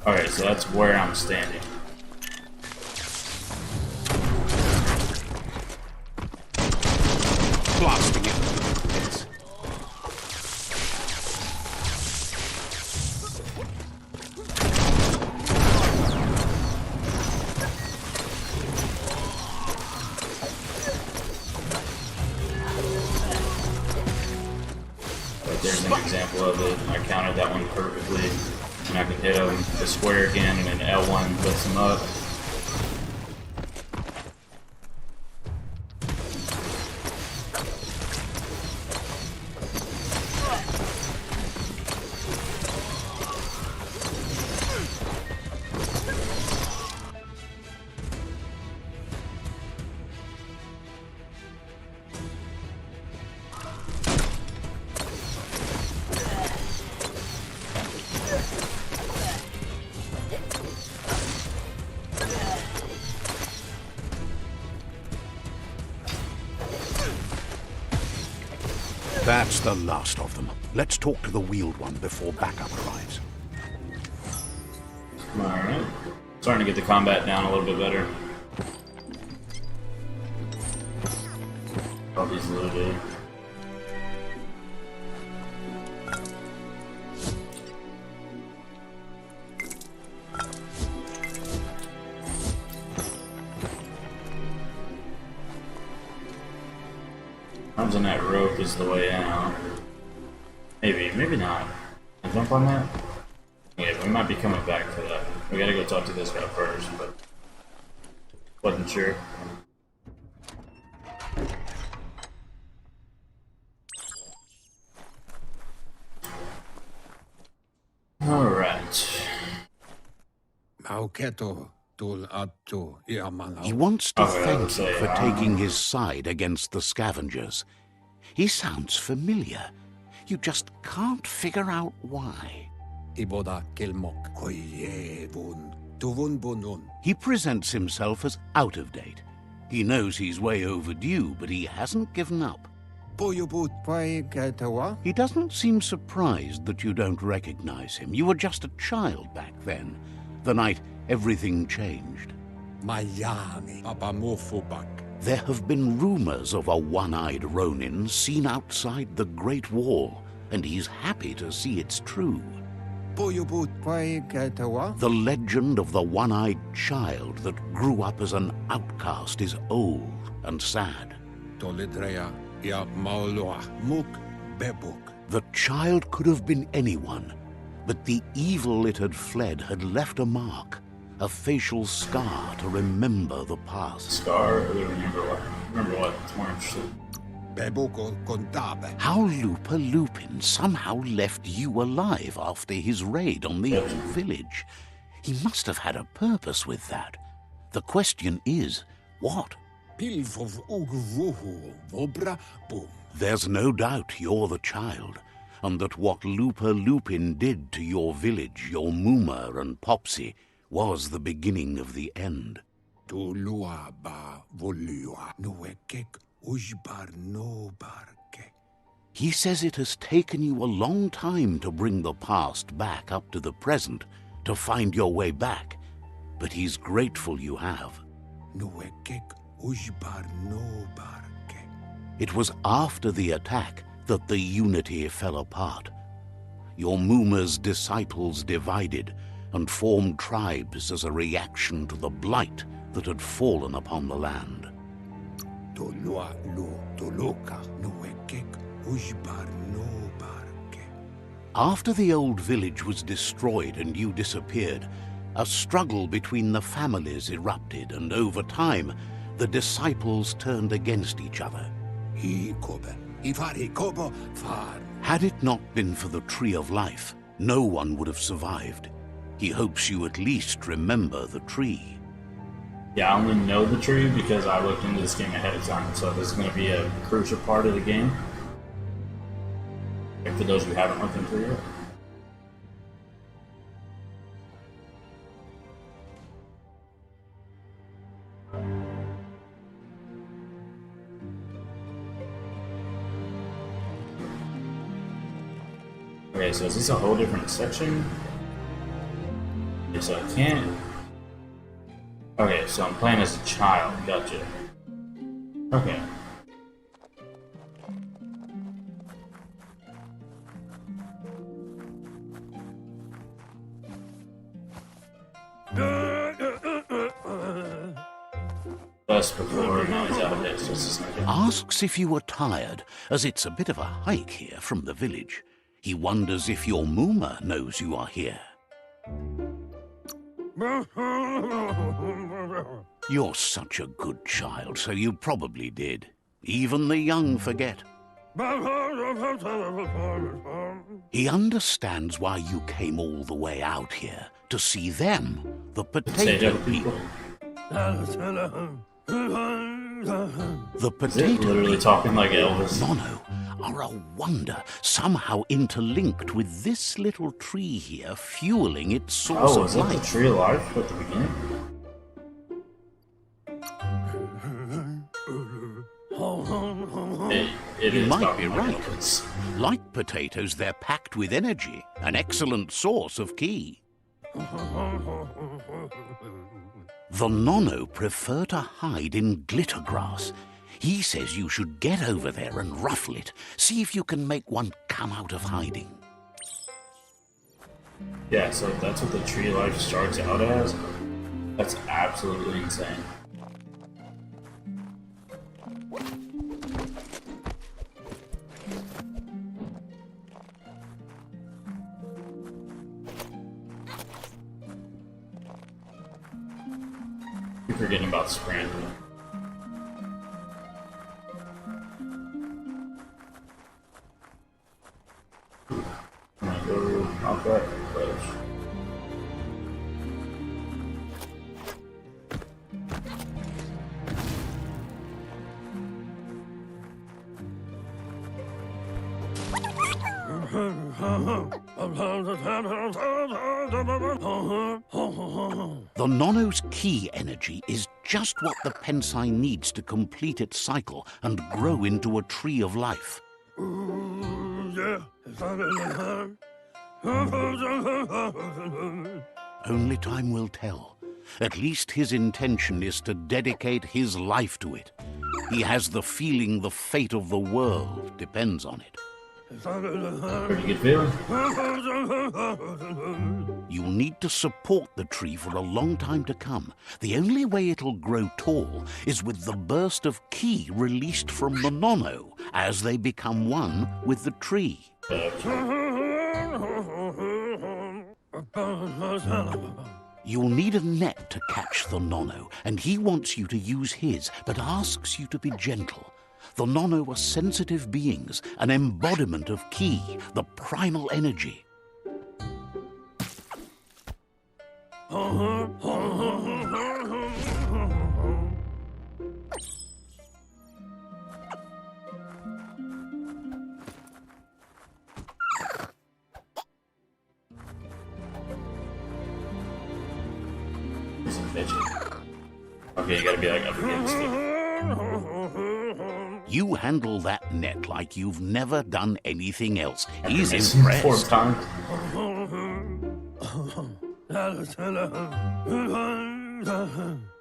Speaker 1: Okay, so that's where I'm standing.
Speaker 2: Blasting it. Yes.
Speaker 1: Right there's an example of it. I counted that one perfectly. And I can hit him the square again, and then L1 lifts him up.
Speaker 2: That's the last of them. Let's talk to the wheeled one before backup arrives.
Speaker 1: Alright. Starting to get the combat down a little bit better. All these loaded. Arms on that rope is the way out. Maybe, maybe not. Can I jump on that? Yeah, we might be coming back to that. We gotta go talk to this guy first, but wasn't sure. Alright.
Speaker 2: He wants to
Speaker 1: Okay,
Speaker 2: thank
Speaker 1: let's
Speaker 2: you
Speaker 1: say,
Speaker 2: for taking his side against the scavengers. He sounds familiar. You just can't figure out why. He presents himself as out of date. He knows he's way overdue, but he hasn't given up. He doesn't seem surprised that you don't recognize him. You were just a child back then, the night everything changed. There have been rumors of a one-eyed Ronin seen outside the Great Wall, and he's happy to see it's true. The legend of the one-eyed child that grew up as an outcast is old and sad. The child could have been anyone, but the evil it had fled had left a mark, a facial scar to remember the past.
Speaker 1: Scar, or remember what? Remember what? It's more interesting.
Speaker 2: How Lupa Lupin somehow left you alive after his raid on the old village. He must have had a purpose with that. The question is, what? There's no doubt you're the child, and that what Lupa Lupin did to your village, your Muma and Popsy, was the beginning of the end. He says it has taken you a long time to bring the past back up to the present, to find your way back, but he's grateful you have. It was after the attack that the unity fell apart. Your Muma's disciples divided and formed tribes as a reaction to the blight that had fallen upon the land. After the old village was destroyed and you disappeared, a struggle between the families erupted, and over time, the disciples turned against each other. Had it not been for the Tree of Life, no one would have survived. He hopes you at least remember the tree.
Speaker 1: Yeah, I only know the tree because I looked into this game ahead of time, so this is going to be a crucial part of the game. And for those who haven't looked into it yet. Okay, so is this a whole different section? Okay, so I can't... Okay, so I'm playing as a child, gotcha. Okay. Best before, now he's out of it, so it's just like...
Speaker 2: Asks if you are tired, as it's a bit of a hike here from the village. He wonders if your Mooma knows you are here. You're such a good child, so you probably did. Even the young forget. He understands why you came all the way out here, to see them, the potato people. The potato
Speaker 1: literally
Speaker 2: people,
Speaker 1: talking like Elvis.
Speaker 2: Nono, are a wonder, somehow interlinked with this little tree here, fueling its source
Speaker 1: Oh,
Speaker 2: of
Speaker 1: is that the
Speaker 2: life.
Speaker 1: tree of life at the beginning? It
Speaker 2: You
Speaker 1: is
Speaker 2: might
Speaker 1: talking
Speaker 2: be
Speaker 1: like
Speaker 2: right.
Speaker 1: Elvis.
Speaker 2: Like potatoes, they're packed with energy, an excellent source of ki. The Nono prefer to hide in glitter grass. He says you should get over there and ruffle it. See if you can make one come out of hiding.
Speaker 1: Yeah, so that's what the tree of life starts out as. That's absolutely insane. You're forgetting about scrambling. I'm gonna go off that ledge.
Speaker 2: The Nono's ki energy is just what the Pensai needs to complete its cycle and grow into a tree of life. Only time will tell. At least his intention is to dedicate his life to it. He has the feeling the fate of the world depends on it.
Speaker 1: Pretty good feeling.
Speaker 2: You'll need to support the tree for a long time to come. The only way it'll grow tall is with the burst of ki released from the Nono as they become one with the tree. You'll need a net to catch the Nono, and he wants you to use his, but asks you to be gentle. The Nono are sensitive beings, an embodiment of ki, the primal energy.
Speaker 1: Okay, you gotta be like up against it.
Speaker 2: You handle that net like you've never done anything else. He's
Speaker 1: Four
Speaker 2: impressed.
Speaker 1: times.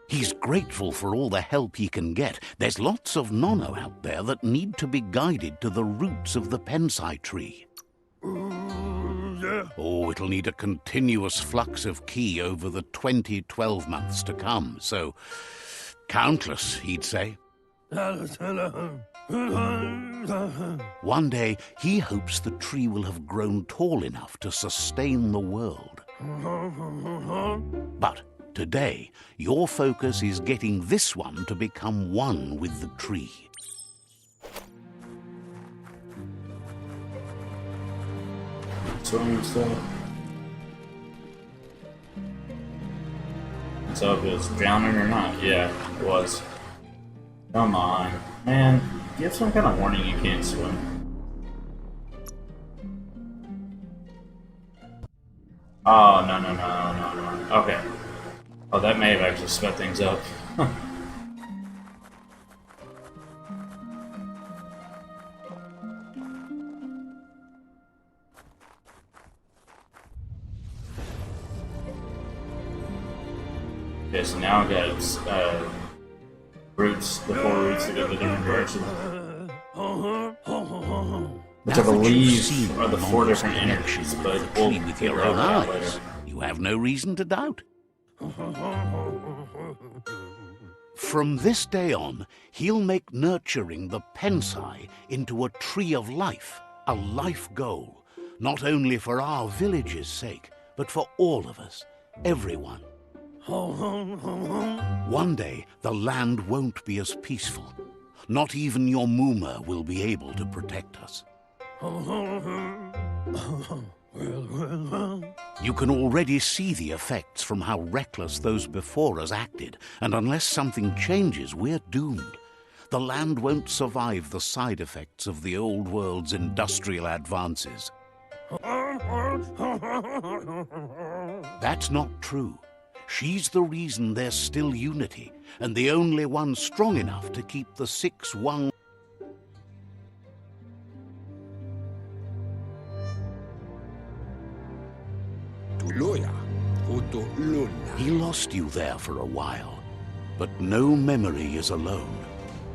Speaker 2: He's grateful for all the help he can get. There's lots of Nono out there that need to be guided to the roots of the Pensai tree. Oh, it'll need a continuous flux of ki over the 12 months to come, so countless, he'd say. One day, he hopes the tree will have grown tall enough to sustain the world. But today, your focus is getting this one to become one with the tree.
Speaker 1: Swimming stuff. So if it was drowning or not. Yeah, it was. Come on. Man, give some kind of warning you can't swim. Oh, no. Okay. Oh, that may have actually sped things up. Okay, so now I got routes, the 4 routes to go the different directions. Which I believe are the 4 different energies, but we'll
Speaker 2: with your
Speaker 1: figure
Speaker 2: own
Speaker 1: out that later.
Speaker 2: eyes. You have no reason to doubt. From this day on, he'll make nurturing the Pensai into a tree of life, a life goal, not only for our village's sake, but for all of us, everyone. One day, the land won't be as peaceful. Not even your Muma will be able to protect us. You can already see the effects from how reckless those before us acted, and unless something changes, we're doomed. The land won't survive the side effects of the old world's industrial advances. That's not true. She's the reason there's still unity, and the only one strong enough to keep the 6 one. He lost you there for a while, but no memory is alone.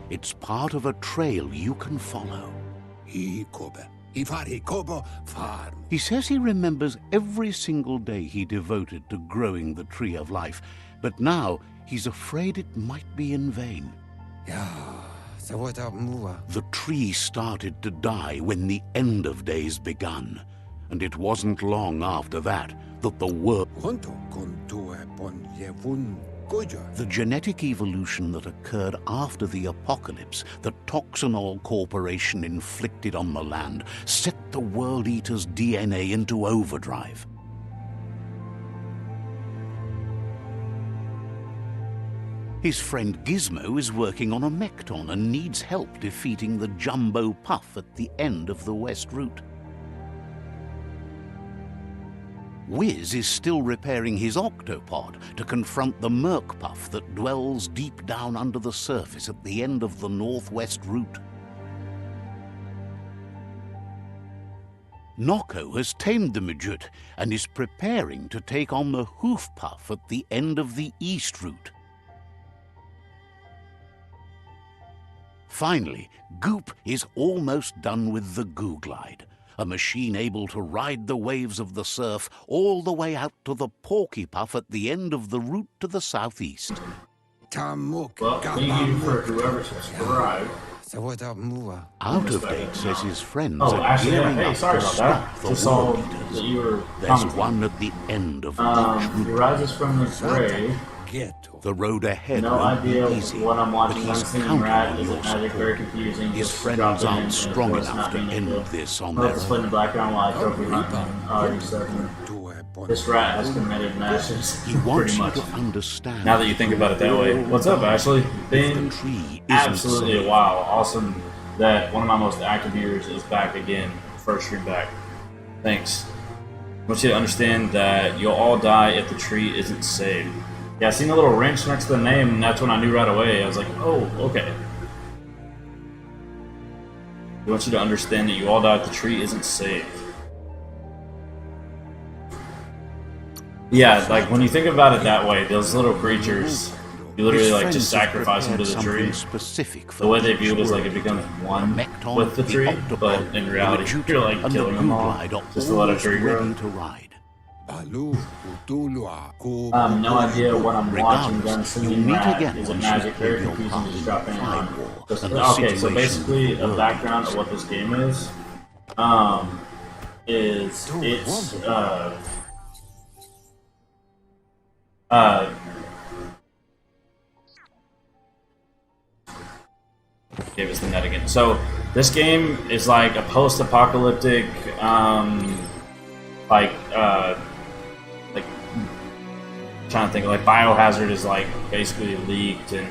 Speaker 2: It's part of a trail you can follow. He says he remembers every single day he devoted to growing the Tree of Life, but now he's afraid it might be in vain. The tree started to die when the end of days begun, and it wasn't long after that that the world... The genetic evolution that occurred after the apocalypse that Toxanol Corporation inflicted on the land set the World Eater's DNA into overdrive. His friend Gizmo is working on a Mekton and needs help defeating the Jumbo Puff at the end of the West Route. Wiz is still repairing his octopod to confront the Merc Puff that dwells deep down under the surface at the end of the Northwest Route. Noko has tamed the Midget and is preparing to take on the Hoof Puff at the end of the East Route. Finally, Goop is almost done with the Goo Glide, a machine able to ride the waves of the surf all the way out to the Porky Puff at the end of the route to the southeast.
Speaker 1: Well, thank you for whoever subscribed.
Speaker 2: Out of Date says his friends
Speaker 1: Oh,
Speaker 2: are
Speaker 1: actually,
Speaker 2: gearing
Speaker 1: hey,
Speaker 2: up
Speaker 1: sorry
Speaker 2: to
Speaker 1: about
Speaker 2: stop
Speaker 1: that.
Speaker 2: the
Speaker 1: Just saw
Speaker 2: World
Speaker 1: that
Speaker 2: Eaters.
Speaker 1: you were
Speaker 2: There's
Speaker 1: commenting.
Speaker 2: one at the end of each
Speaker 1: He
Speaker 2: route.
Speaker 1: rises from the grave.
Speaker 2: The road ahead
Speaker 1: No
Speaker 2: won't
Speaker 1: idea
Speaker 2: be easy,
Speaker 1: what I'm
Speaker 2: but
Speaker 1: watching. I'm
Speaker 2: he's
Speaker 1: seeing
Speaker 2: counting
Speaker 1: Rat.
Speaker 2: on
Speaker 1: Is
Speaker 2: your
Speaker 1: it magic? Very
Speaker 2: support.
Speaker 1: confusing.
Speaker 2: His
Speaker 1: Just
Speaker 2: friends
Speaker 1: drop in
Speaker 2: aren't
Speaker 1: and
Speaker 2: strong
Speaker 1: of course
Speaker 2: enough
Speaker 1: not
Speaker 2: to
Speaker 1: being
Speaker 2: end
Speaker 1: able-
Speaker 2: this on
Speaker 1: Oh,
Speaker 2: their
Speaker 1: just playing the
Speaker 2: own.
Speaker 1: background while I trophy hunting. Oh, you second. This rat has committed masses.
Speaker 2: He wants
Speaker 1: Pretty
Speaker 2: you
Speaker 1: much.
Speaker 2: to understand.
Speaker 1: Now that you think about it that way. What's up, Ashley?
Speaker 2: If
Speaker 1: Been
Speaker 2: the tree isn't
Speaker 1: absolutely a
Speaker 2: saved,
Speaker 1: while. Awesome that one of my most active viewers is back again. First stream back. Thanks. I want you to understand that you'll all die if the tree isn't saved. Yeah, I seen a little wrench next to the name, and that's when I knew right away. I was like, oh, okay. I want you to understand that you all die if the tree isn't saved. Yeah, like when you think about it that way, those little creatures, you literally
Speaker 2: his
Speaker 1: like
Speaker 2: friends
Speaker 1: just
Speaker 2: have
Speaker 1: sacrifice them to the
Speaker 2: prepared
Speaker 1: tree.
Speaker 2: something specific for
Speaker 1: The way they
Speaker 2: each
Speaker 1: view it is like it
Speaker 2: world
Speaker 1: becomes
Speaker 2: eater.
Speaker 1: one
Speaker 2: Mekton,
Speaker 1: with the tree,
Speaker 2: octopod,
Speaker 1: but in
Speaker 2: the
Speaker 1: reality,
Speaker 2: Rejuta,
Speaker 1: you're like
Speaker 2: and
Speaker 1: killing
Speaker 2: the
Speaker 1: them all
Speaker 2: Goo-Glide are
Speaker 1: just to let a
Speaker 2: almost
Speaker 1: tree grow.
Speaker 2: ready to ride.
Speaker 1: No idea what I'm watching.
Speaker 2: Regardless,
Speaker 1: Gun
Speaker 2: you'll
Speaker 1: singing
Speaker 2: meet
Speaker 1: rat.
Speaker 2: again
Speaker 1: Is it
Speaker 2: once
Speaker 1: magic?
Speaker 2: you've
Speaker 1: Very
Speaker 2: played your
Speaker 1: confusing.
Speaker 2: part
Speaker 1: Just
Speaker 2: in
Speaker 1: dropping
Speaker 2: the
Speaker 1: on.
Speaker 2: Pride War
Speaker 1: Just,
Speaker 2: and the
Speaker 1: okay, so
Speaker 2: situation
Speaker 1: basically
Speaker 2: with the
Speaker 1: a
Speaker 2: World
Speaker 1: background
Speaker 2: Eaters.
Speaker 1: of what this game is it's gave us the net again. So this game is like a post-apocalyptic, like trying to think, like Biohazard is like basically leaked and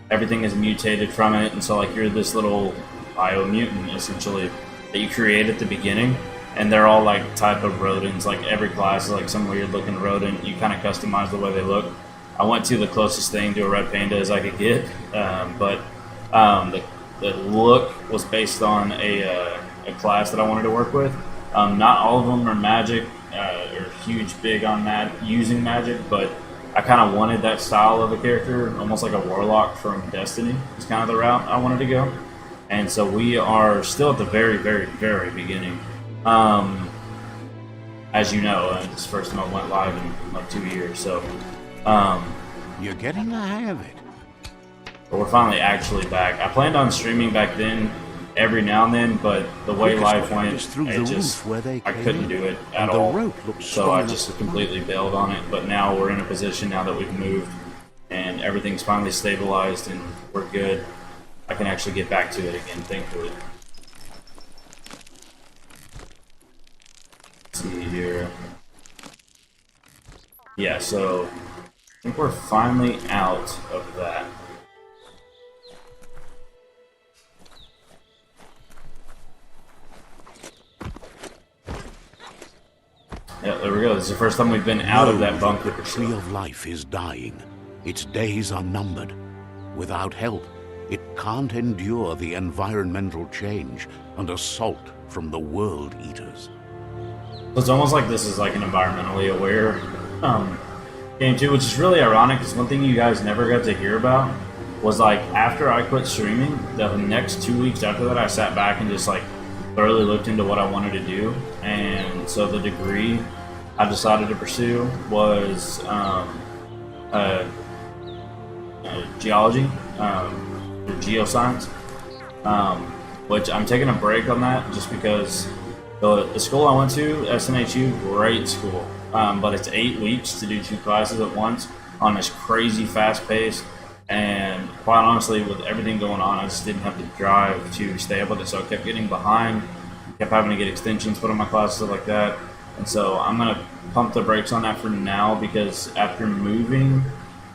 Speaker 1: everything is mutated from it, and so like you're this little Biomutant essentially that you create at the beginning, and they're all like type of rodents. Like every class is like some weird looking rodent. You kind of customize the way they look. I went to the closest thing to a red panda as I could get, but the look was based on a class that I wanted to work with. Not all of them are magic or huge big on using magic, but I kind of wanted that style of a character, almost like a warlock from Destiny. Is kind of the route I wanted to go, and so we are still at the very, very, very beginning. As you know, this first time I went live in like 2 years, so
Speaker 2: You're getting the hang of it.
Speaker 1: but we're finally actually back. I planned on streaming back then every now and then, but the way life went, I couldn't do it at all. So I just completely bailed on it. But now we're in a position now that we've moved and everything's finally stabilized and we're good. I can actually get back to it again, thankfully. Let's see here. Yeah, so I think we're finally out of that. Yeah, there we go. This is the first time we've been out of that bunker.
Speaker 2: The tree of life is dying. Its days are numbered. Without help, it can't endure the environmental change and assault from the world eaters.
Speaker 1: It's almost like this is like an environmentally aware game too, which is really ironic because one thing you guys never got to hear about was like after I quit streaming, the next 2 weeks after that I sat back and just like thoroughly looked into what I wanted to do, and so the degree I decided to pursue was geology or geoscience, which I'm taking a break on that just because the school I went to, SNHU, great school, but it's 8 weeks to do 2 classes at once on this crazy fast pace. And quite honestly, with everything going on, I just didn't have the drive to stay up with it, so I kept getting behind, kept having to get extensions put on my classes, stuff like that. And so I'm going to pump the brakes on that for now, because after moving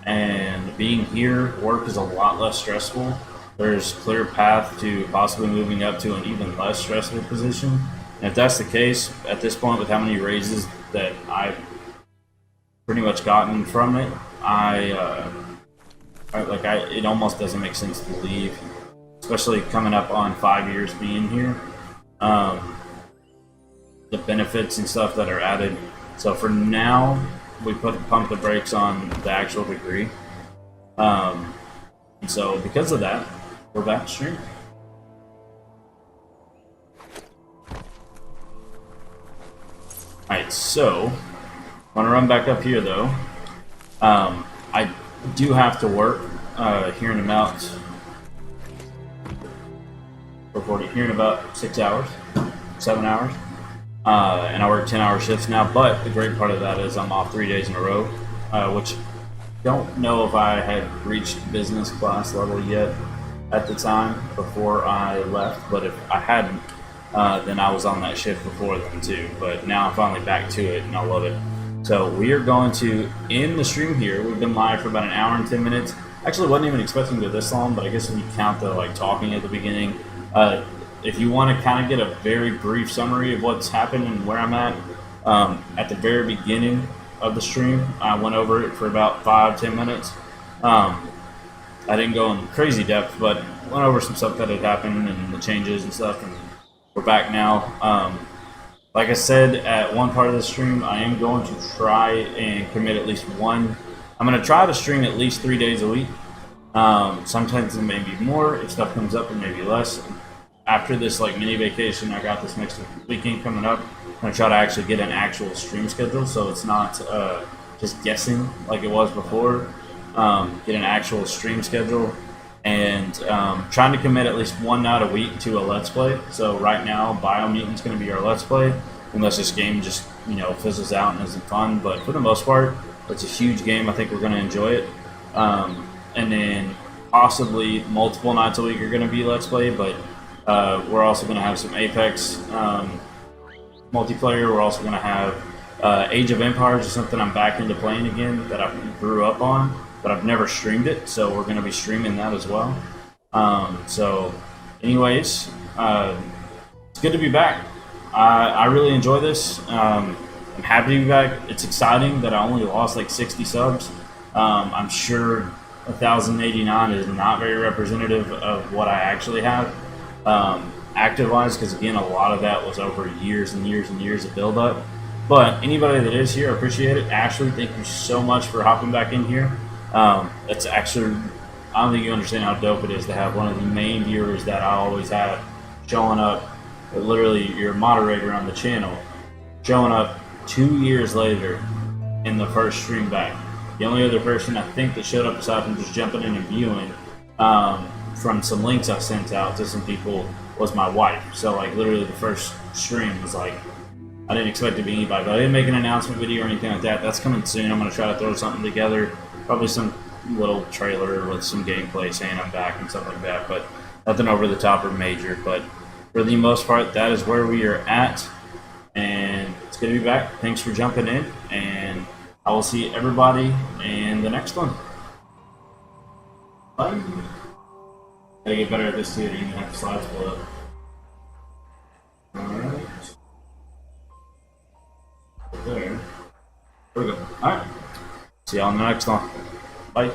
Speaker 1: and being here, work is a lot less stressful. There's clear path to possibly moving up to an even less stressful position. And if that's the case, at this point, with how many raises that I've pretty much gotten from it, it almost doesn't make sense to leave, especially coming up on 5 years being here. The benefits and stuff that are added. So for now, we pump the brakes on the actual degree. And so because of that, we're back to stream. Alright, so I want to run back up here though. I do have to work here in about 6 hours, 7 hours, and I work 10-hour shifts now. But the great part of that is I'm off 3 days in a row, which don't know if I had reached business class level yet at the time before I left. But if I hadn't, then I was on that shift before then too. But now I'm finally back to it, and I love it. So we are going to end the stream here. We've been live for about an hour and 10 minutes. Actually, wasn't even expecting to go this long, but I guess if you count the talking at the beginning, if you want to kind of get a very brief summary of what's happened and where I'm at the very beginning of the stream, I went over it for about 5-10 minutes. I didn't go in crazy depth, but went over some stuff that had happened and the changes and stuff, and we're back now. Like I said at one part of the stream, I am going to try and commit at least one. I'm going to try to stream at least 3 days a week. Sometimes it may be more. If stuff comes up, it may be less. After this mini vacation, I got this next weekend coming up. I'm going to try to actually get an actual stream schedule, so it's not just guessing like it was before. Get an actual stream schedule. And trying to commit at least one night a week to a Let's Play. So right now, Biomutant's going to be our Let's Play, unless this game just fizzles out and isn't fun. But for the most part, it's a huge game. I think we're going to enjoy it. And then possibly multiple nights a week are going to be Let's Play, but we're also going to have some Apex multiplayer. We're also going to have Age of Empires is something I'm back into playing again that I grew up on, but I've never streamed it, so we're going to be streaming that as well. So, anyways, it's good to be back. I really enjoy this. I'm happy to be back. It's exciting that I only lost like 60 subs. I'm sure 1,089 is not very representative of what I actually have active-wise, because again, a lot of that was over years and years and years of build-up. But anybody that is here, I appreciate it. Ashley, thank you so much for hopping back in here. It's actually, I don't think you understand how dope it is to have one of the main viewers that I always have showing up, literally your moderator on the channel, showing up 2 years later in the first stream back. The only other person I think that showed up aside from just jumping in and viewing from some links I sent out to some people was my wife. So like literally the first stream was like, I didn't expect it to be anybody, but I didn't make an announcement video or anything like that. That's coming soon. I'm going to try to throw something together, probably some little trailer with some gameplay saying I'm back and stuff like that, but nothing over the top or major. But for the most part, that is where we are at, and it's good to be back. Thanks for jumping in, and I will see everybody in the next one. Bye. Gotta get better at this too, to even have the slides pull up. Alright. There we go. Alright. See y'all in the next one. Bye.